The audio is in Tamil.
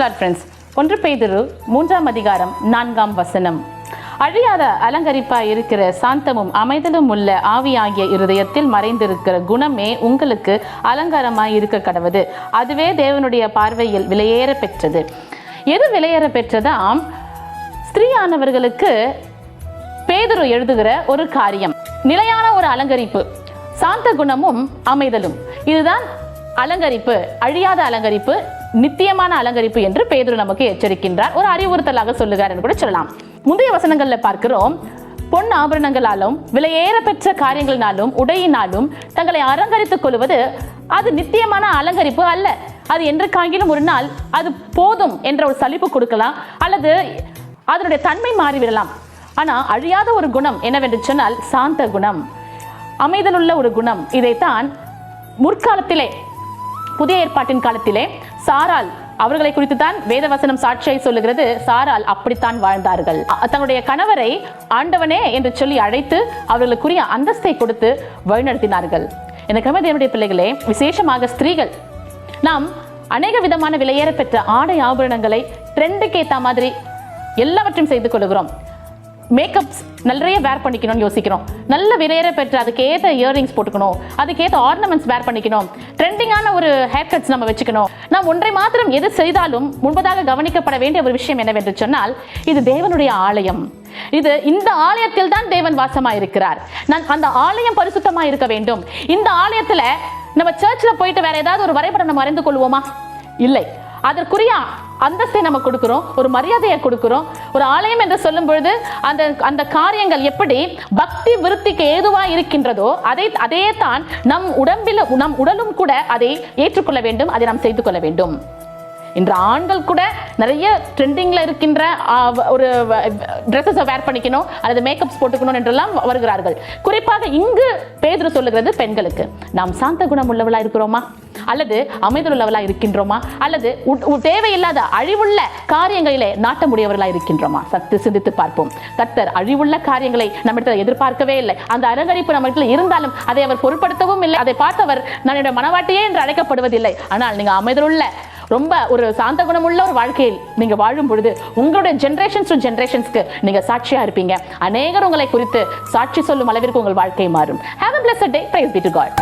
God friends. 1 பேதுரு 3ஆம் அதிகாரம் 4ஆம் வசனம். அழியாத அலங்கரிப்பாய் இருக்கிற சாந்தமும் அமைதலும் உள்ள ஆவியாகிய இருதயத்தில் மறைந்திருக்கிற குணமே உங்களுக்கு அலங்காரமாய் இருக்க கடவுது. அதுவே தேவனுடைய பார்வையில் விலையேற பெற்றது. எது விலையேற பெற்றதாம்? ஸ்திரீயானவர்களுக்கு பேதுரு எழுதுகிற ஒரு காரியம், நிலையான ஒரு அலங்கரிப்பு, சாந்த குணமும் அமைதலும். இதுதான் அலங்கரிப்பு, அழியாத அலங்கரிப்பு, நித்தியமான அலங்கரிப்பு என்று பேதுரு நமக்கு எச்சரிக்கின்றார். ஒரு அறிவுறுத்தலாக சொல்லுகிறார் என்று கூட சொல்லலாம். முந்தைய வசனங்கள்ல பார்க்கிறோம், பொன் ஆபரணங்களாலும் விலையேற பெற்ற காரியங்களினாலும் உடையினாலும் தங்களை அலங்கரித்துக் கொள்வது அது நித்தியமான அலங்கரிப்பு அல்ல. அது என்றைக்காகிலும் ஒரு நாள் அது போதும் என்ற ஒரு சலிப்பு கொடுக்கலாம், அல்லது அதனுடைய தன்மை மாறிவிடலாம். ஆனா அழியாத ஒரு குணம் என்னவென்று சொன்னால் சாந்த குணம், அமைதலுள்ள ஒரு குணம். இதைத்தான் முற்காலத்திலே, புதிய ஏற்பாட்டின் காலத்திலே சாராள் அவர்களை குறித்து தான் வேதவசனம் சாட்சியை சொல்லுகிறது. சாராள் அப்படித்தான் வாழ்ந்தார்கள். தங்களுடைய கணவரை ஆண்டவனே என்று சொல்லி அழைத்து அவர்களுக்குரிய அந்தஸ்தை கொடுத்து வழிநடத்தினார்கள். எனக்கு தேவனுடைய பிள்ளைகளே, விசேஷமாக ஸ்திரீகள், நாம் அநேக விதமான விலையேற பெற்ற ஆடை ஆபரணங்களை ட்ரெண்டுக்கு ஏற்ற மாதிரி எல்லாவற்றையும் செய்து கொள்கிறோம். மேக்கப்ஸ் நிறைய வேர் பண்ணிக்கணும்னு யோசிக்கிறோம். நல்ல விலையேற பெற்ற அதுக்கேற்ற இயரிங்ஸ் போட்டுக்கணும், அதுக்கேற்ற ஆர்னமெண்ட்ஸ் வேர் பண்ணிக்கணும், ட்ரெண்டிங்கான ஒரு ஹேர் கட்ஸ் நம்ம வச்சுக்கணும். நாம் ஒன்றை மாத்திரம் எது செய்தாலும் முன்பதாக கவனிக்கப்பட வேண்டிய ஒரு விஷயம் என்னவென்று சொன்னால், இது தேவனுடைய ஆலயம். இந்த ஆலயத்தில் தான் தேவன் வாசமாக இருக்கிறார். அந்த ஆலயம் பரிசுத்தமாக இருக்க வேண்டும். இந்த ஆலயத்தில் நம்ம சர்ச்சில் போயிட்டு வேற ஏதாவது ஒரு வரைபடம் நம்ம அறிந்து கொள்வோமா? இல்லை. அதற்குரிய அந்தஸ்தை நம்ம கொடுக்கிறோம், ஒரு மரியாதையை கொடுக்கிறோம். ஒரு ஆலயம் என்று சொல்லும் பொழுது அந்த காரியங்கள் எப்படி பக்தி விருத்திக்கு ஏதுவா இருக்கின்றதோ அதே தான் நம் உடலும் கூட அதை ஏற்றுக்கொள்ள வேண்டும், அதை நாம் செய்து கொள்ள வேண்டும். இன்று ஆண்கள் கூட நிறைய ட்ரெண்டிங்ல இருக்கின்ற ஒரு ட்ரெஸ்ஸை வேர் பண்ணிக்கணும் அல்லது மேக்கப்ஸ் போட்டுக்கணும் என்றெல்லாம் வருகிறார்கள். குறிப்பாக இங்கு பேதுரு சொல்லுகிறது பெண்களுக்கு. நாம் சாந்த குணம் உள்ளவளா இருக்கிறோமா, அல்லது அமைதல் உள்ளவளா இருக்கின்றோமா, அல்லது தேவையில்லாத அழிவுள்ள காரியங்களிலே நாட்டமுடையவர்களா இருக்கின்றோமா? சற்று சிந்தித்து பார்ப்போம். கர்த்தர் அழிவுள்ள காரியங்களை நம்மிடத்தில் எதிர்பார்க்கவே இல்லை. அந்த அலங்கரிப்பு நம்மிடத்தில் இருந்தாலும் அதை அவர் பொருட்படுத்தவும் இல்லை. அதை பார்த்தவர் என்னுடைய மனவாட்டியே என்று அழைக்கப்படுவதில்லை. ஆனால் நீங்க அமைதலுள்ள ரொம்ப ஒரு சாந்த குணமுள்ள ஒரு வாழ்க்கையில் நீங்க வாழும் பொழுது உங்களுடைய ஜெனரேஷன்ஸ் டு ஜெனரேஷன்ஸ்க்கு நீங்க சாட்சியா இருப்பீங்க. அநேகர் உங்களை குறித்து சாட்சி சொல்லும் அளவிற்கு உங்கள் வாழ்க்கை மாறும். Have a blessed day. Praise be to God.